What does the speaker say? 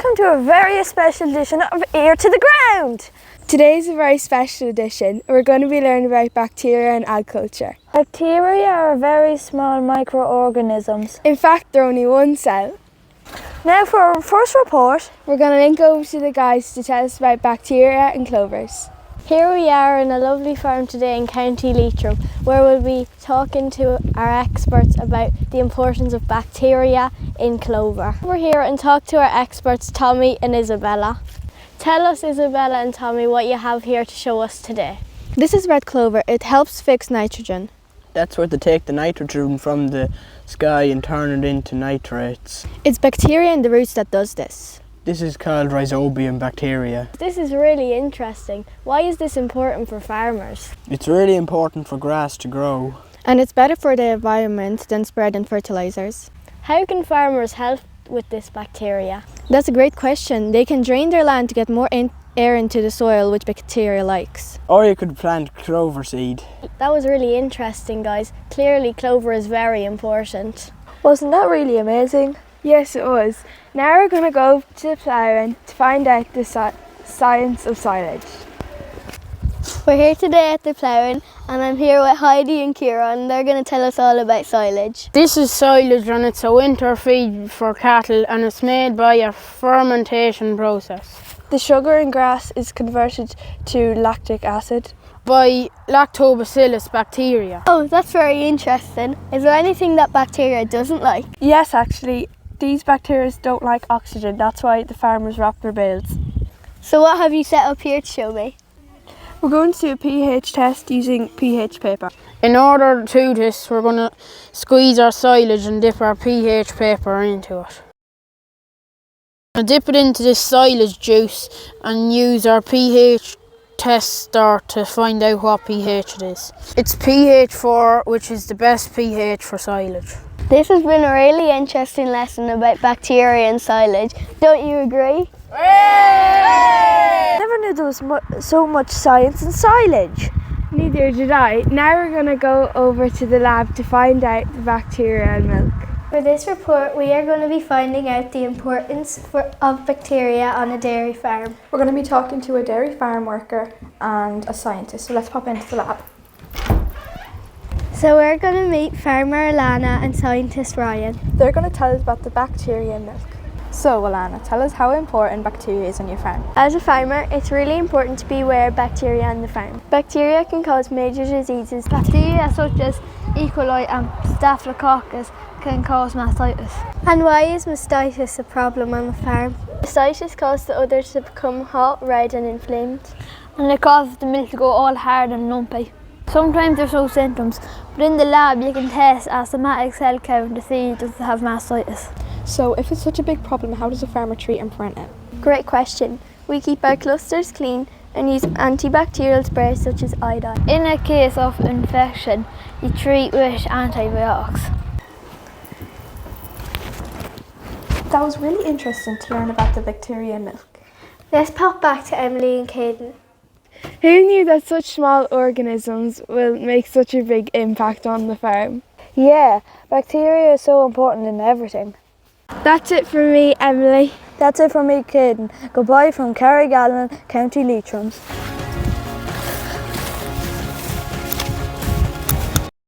welcome to a very special edition of Ear to the Ground. Today's a very special edition. We're going to be learning about bacteria and agriculture. Bacteria are very small microorganisms. In fact, they're only one cell. Now for our first report, we're going to link over to the guys to tell us about bacteria and clovers. Here we are in a lovely farm today in County Leitrim, where we'll be talking to our experts about the importance of bacteria in clover. We're here and talk to our experts Tommy and Isabella. Tell us, Isabella and Tommy, what you have here to show us today. This is red clover. It helps fix nitrogen. That's where they take the nitrogen from the sky and turn it into nitrates. It's bacteria in the roots that does this. This is called rhizobium bacteria. This is really interesting. Why is this important for farmers? It's really important for grass to grow. And it's better for the environment than spreading fertilizers. How can farmers help with this bacteria? That's a great question. They can drain their land to get more air into the soil, which bacteria likes. Or you could plant clover seed. That was really interesting, guys. Clearly clover is very important. Wasn't that really amazing? Yes, it was. Now we're going to go to the ploughing to find out the science of silage. We're here today at the ploughing and I'm here with Heidi and Kieran and they're going to tell us all about silage. This is silage and it's a winter feed for cattle and it's made by a fermentation process. The sugar in grass is converted to lactic acid by lactobacillus bacteria. Oh, that's very interesting. Is there anything that bacteria doesn't like? Yes, actually. These bacteria don't like oxygen. That's why the farmers wrap their bales. So what have you set up here to show me? We're going to do a pH test using pH paper. In order to do this, we're going to squeeze our silage and dip our pH paper into it. We'll dip it into this silage juice and use our pH tester to find out what pH it is. It's pH 4, which is the best pH for silage. This has been a really interesting lesson about bacteria and silage. Don't you agree? I never knew there was so much science in silage. Neither did I. Now we're going to go over to the lab to find out the bacteria in milk. For this report, we are going to be finding out the importance of bacteria on a dairy farm. We're going to be talking to a dairy farm worker and a scientist, so let's pop into the lab. So we're going to meet farmer Alana and scientist Ryan. They're going to tell us about the bacteria in milk. So Alana, tell us how important bacteria is on your farm. As a farmer, it's really important to be aware of bacteria on the farm. Bacteria can cause major diseases. Bacteria such as E. coli and Staphylococcus can cause mastitis. And why is mastitis a problem on the farm? Mastitis causes the udder to become hot, red and inflamed. And it causes the milk to go all hard and lumpy. Sometimes there's no symptoms, but in the lab you can test a somatic cell count to see does it have mastitis. So if it's such a big problem, how does a farmer treat and prevent it? Great question. We keep our clusters clean and use antibacterial sprays such as iodine. In a case of infection, you treat with antibiotics. That was really interesting to learn about the bacteria in milk. Let's pop back to Emily and Caden. Who knew that such small organisms will make such a big impact on the farm? Yeah, bacteria is so important in everything. That's it for me, Emily. That's it for me, Caden. Goodbye from Carrigallen, County Leitrim.